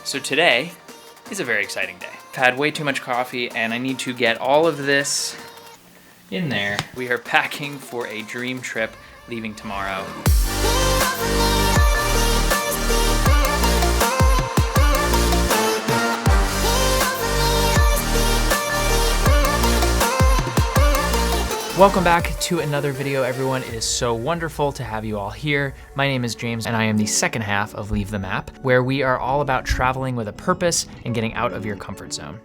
So today is a very exciting day. I've had way too much coffee and I need to get all of this in there. We are packing for a dream trip leaving tomorrow. Welcome back to another video, everyone. It is so wonderful to have you all here. My name is James and I am the second half of Leave the Map, where we are all about traveling with a purpose and getting out of your comfort zone.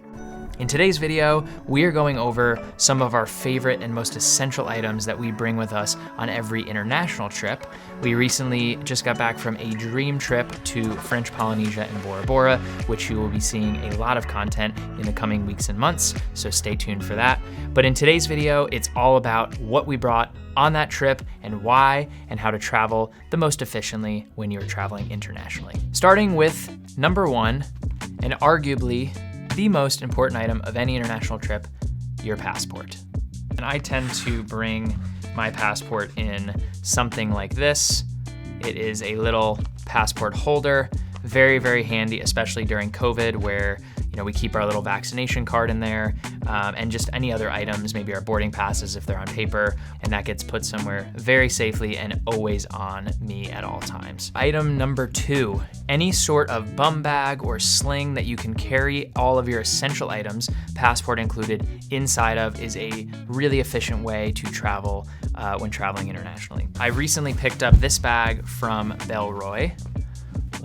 In today's video, we are going over some of our favorite and most essential items that we bring with us on every international trip. We recently just got back from a dream trip to French Polynesia and Bora Bora, which you will be seeing a lot of content in the coming weeks and months, so stay tuned for that. But in today's video, it's all about what we brought on that trip and why, and how to travel the most efficiently when you're traveling internationally. Starting with number one, and arguably the most important item of any international trip, your passport. And I tend to bring my passport in something like this. It is a little passport holder, very, very handy, especially during COVID, where we keep our little vaccination card in there, and just any other items, maybe our boarding passes if they're on paper, and that gets put somewhere very safely and always on me at all times. Item number two, any sort of bum bag or sling that you can carry all of your essential items, passport included, inside of, is a really efficient way to travel when traveling internationally. I recently picked up this bag from Belroy.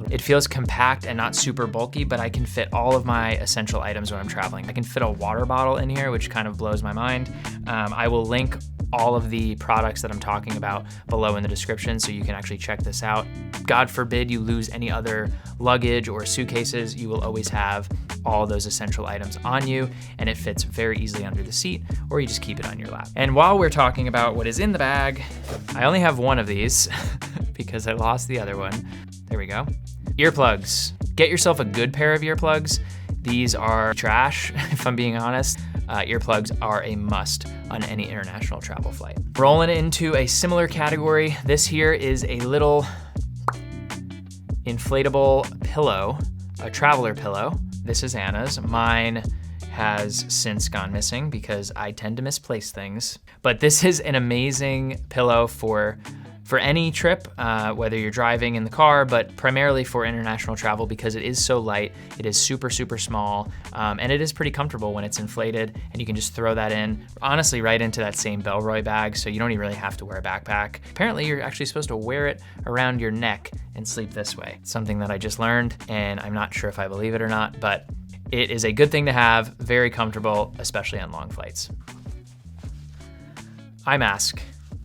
It feels compact and not super bulky, but I can fit all of my essential items when I'm traveling. I can fit a water bottle in here, which kind of blows my mind. I will link all of the products that I'm talking about below in the description so you can actually check this out. God forbid you lose any other luggage or suitcases, you will always have all those essential items on you, and it fits very easily under the seat, or you just keep it on your lap. And while we're talking about what is in the bag, I only have one of these because I lost the other one. There we go. Earplugs. Get yourself a good pair of earplugs. These are trash, if I'm being honest. Earplugs are a must on any international travel flight. Rolling into a similar category, this here is a little inflatable pillow, a traveler pillow. This is Anna's. Mine has since gone missing because I tend to misplace things. But this is an amazing pillow for any trip, whether you're driving in the car, but primarily for international travel because it is so light, it is super, super small, and it is pretty comfortable when it's inflated, and you can just throw that in, honestly, right into that same Belroy bag, so you don't even really have to wear a backpack. Apparently, you're actually supposed to wear it around your neck and sleep this way. It's something that I just learned, and I'm not sure if I believe it or not, but it is a good thing to have, very comfortable, especially on long flights. Eye mask.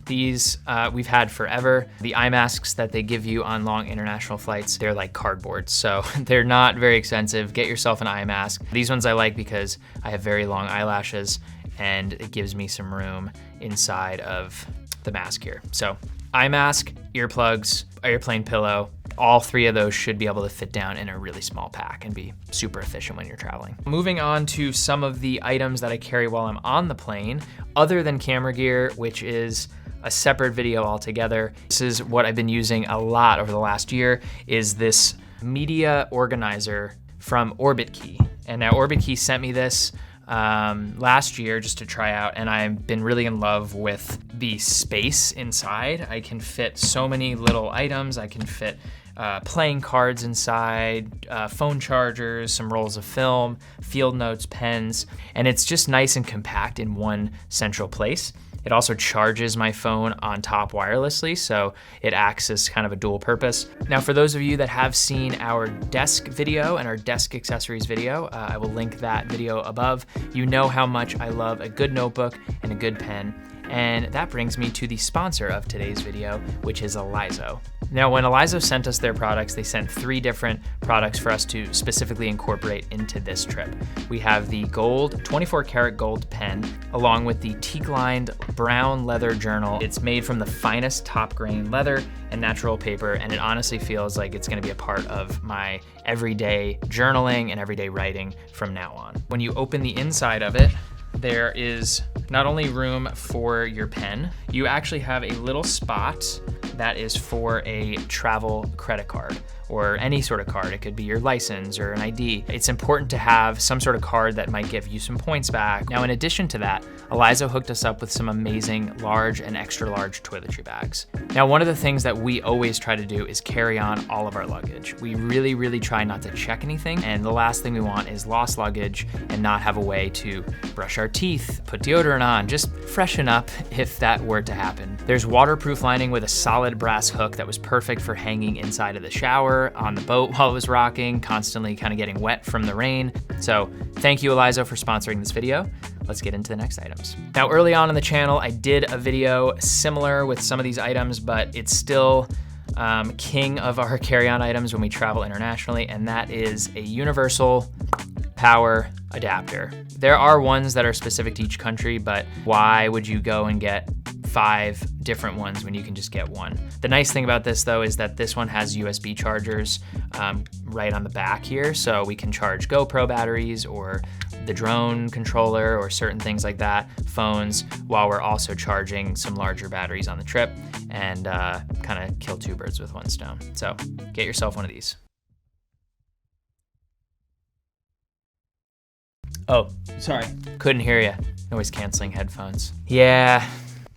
These we've had forever. The eye masks that they give you on long international flights, they're like cardboard, so they're not very expensive. Get yourself an eye mask. These ones I like because I have very long eyelashes and it gives me some room inside of the mask here. So eye mask, earplugs, airplane pillow, all three of those should be able to fit down in a really small pack and be super efficient when you're traveling. Moving on to some of the items that I carry while I'm on the plane, other than camera gear, which is a separate video altogether. This is what I've been using a lot over the last year, is this media organizer from OrbitKey. And now OrbitKey sent me this last year just to try out, and I've been really in love with the space inside. I can fit so many little items. I can fit playing cards inside, phone chargers, some rolls of film, field notes, pens, and it's just nice and compact in one central place. It also charges my phone on top wirelessly, so it acts as kind of a dual purpose. Now, for those of you that have seen our desk video and our desk accessories video, I will link that video above. You know how much I love a good notebook and a good pen. And that brings me to the sponsor of today's video, which is Elizo. Now, when Elizo sent us their products, they sent 3 different products for us to specifically incorporate into this trip. We have the gold, 24 karat gold pen, along with the teak lined brown leather journal. It's made from the finest top grain leather and natural paper, and it honestly feels like it's gonna be a part of my everyday journaling and everyday writing from now on. When you open the inside of it, there is not only room for your pen, you actually have a little spot that is for a travel credit card or any sort of card. It could be your license or an ID. It's important to have some sort of card that might give you some points back. Now, in addition to that, Elizo hooked us up with some amazing large and extra large toiletry bags. Now, one of the things that we always try to do is carry on all of our luggage. We really try not to check anything, and the last thing we want is lost luggage and not have a way to brush our teeth, put deodorant on, just freshen up if that were to happen. There's waterproof lining with a solid brass hook that was perfect for hanging inside of the shower, on the boat while it was rocking, constantly kind of getting wet from the rain. So thank you, Elizo, for sponsoring this video. Let's get into the next items. Now, early on in the channel, I did a video similar with some of these items, but it's still king of our carry-on items when we travel internationally, and that is a universal power adapter. There are ones that are specific to each country, but why would you go and get 5 different ones when you can just get one? The nice thing about this though is that this one has USB chargers right on the back here, so we can charge GoPro batteries or the drone controller or certain things like that, phones, while we're also charging some larger batteries on the trip, and kind of kill 2 birds with 1 stone. So get yourself one of these. Oh, sorry, couldn't hear you. Noise canceling headphones. Yeah,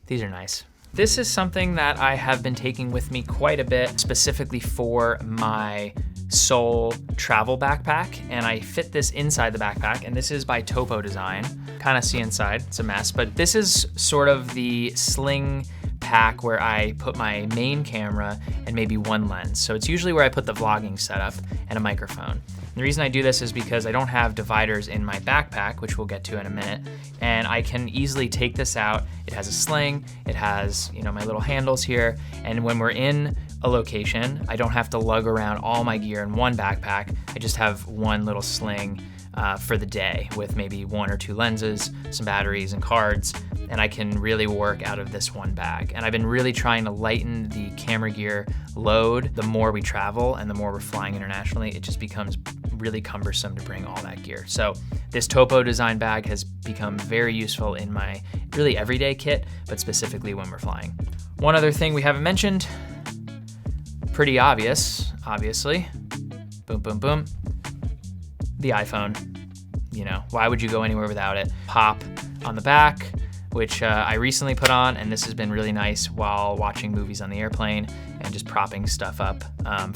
these are nice. This is something that I have been taking with me quite a bit, specifically for my sole travel backpack, and I fit this inside the backpack, and this is by Topo Design. Kind of see inside, it's a mess, but this is sort of the sling pack where I put my main camera and maybe 1 lens. So it's usually where I put the vlogging setup and a microphone. And the reason I do this is because I don't have dividers in my backpack, which we'll get to in a minute, and I can easily take this out. It has a sling, it has, you know, my little handles here, and when we're in a location, I don't have to lug around all my gear in one backpack. I just have one little sling for the day with maybe 1 or 2 lenses, some batteries and cards, and I can really work out of this one bag. And I've been really trying to lighten the camera gear load. The more we travel and the more we're flying internationally, it just becomes really cumbersome to bring all that gear. So this Topo Design bag has become very useful in my really everyday kit, but specifically when we're flying. One other thing we haven't mentioned, pretty obvious, obviously, boom, boom, boom, the iPhone. You know, why would you go anywhere without it? Pop on the back, which I recently put on, and this has been really nice while watching movies on the airplane and just propping stuff up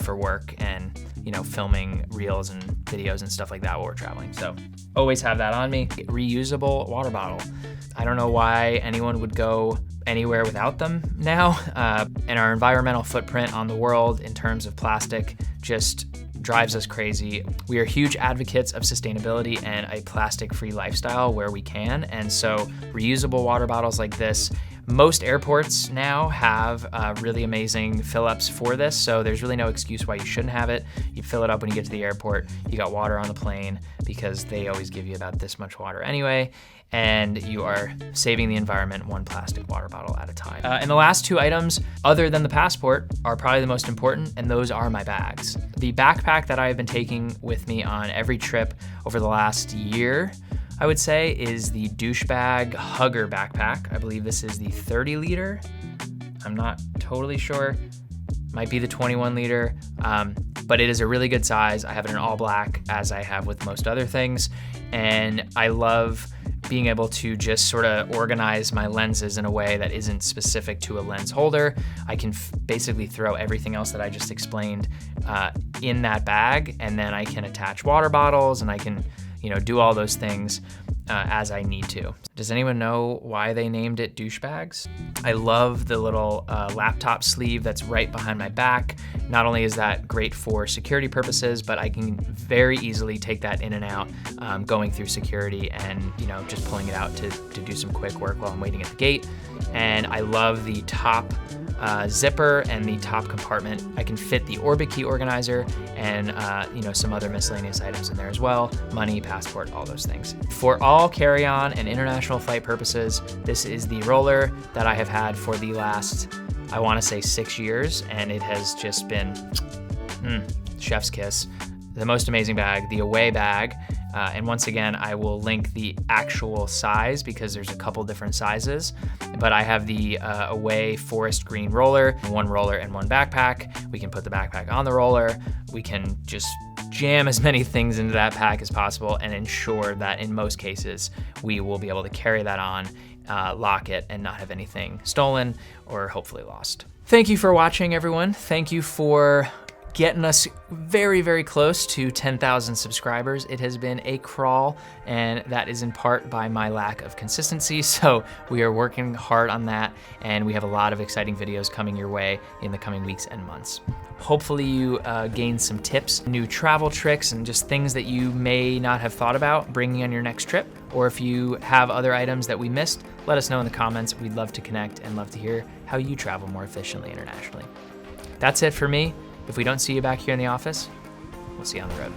for work and, you know, filming reels and videos and stuff like that while we're traveling. So always have that on me. Reusable water bottle. I don't know why anyone would go anywhere without them now. And our environmental footprint on the world in terms of plastic just drives us crazy. We are huge advocates of sustainability and a plastic-free lifestyle where we can, and so reusable water bottles like this, most airports now have really amazing fill-ups for this, so there's really no excuse why you shouldn't have it. You fill it up when you get to the airport, you got water on the plane because they always give you about this much water anyway, and you are saving the environment 1 plastic water bottle at a time. And the last 2 items, other than the passport, are probably the most important, and those are my bags. The backpack that I've been taking with me on every trip over the last year, I would say, is the Douchebag Hugger backpack. I believe this is the 30 liter. I'm not totally sure. Might be the 21 liter, but it is a really good size. I have it in all black, as I have with most other things, and I love being able to just sort of organize my lenses in a way that isn't specific to a lens holder. I can basically throw everything else that I just explained in that bag, and then I can attach water bottles, and I can, you know, do all those things as I need to. Does anyone know why they named it Douchebags? I love the little laptop sleeve that's right behind my back. Not only is that great for security purposes, but I can very easily take that in and out going through security and, you know, just pulling it out to do some quick work while I'm waiting at the gate. And I love the top zipper and the top compartment. I can fit the OrbitKey Organizer and you know, some other miscellaneous items in there as well, money, passport, all those things. For all carry-on and international flight purposes, this is the roller that I have had for the last, I want to say 6 years, and it has just been chef's kiss. the most amazing bag, the Away bag. And once again, I will link the actual size because there's a couple different sizes. But I have the Away forest green roller, one roller and one backpack. We can put the backpack on the roller. We can just jam as many things into that pack as possible and ensure that in most cases, we will be able to carry that on, lock it, and not have anything stolen or hopefully lost. Thank you for watching, everyone. Thank you for getting us very, very close to 10,000 subscribers. It has been a crawl, and that is in part by my lack of consistency. So we are working hard on that, and we have a lot of exciting videos coming your way in the coming weeks and months. Hopefully you gained some tips, new travel tricks, and just things that you may not have thought about bringing on your next trip. Or if you have other items that we missed, let us know in the comments. We'd love to connect and love to hear how you travel more efficiently internationally. That's it for me. If we don't see you back here in the office, we'll see you on the road.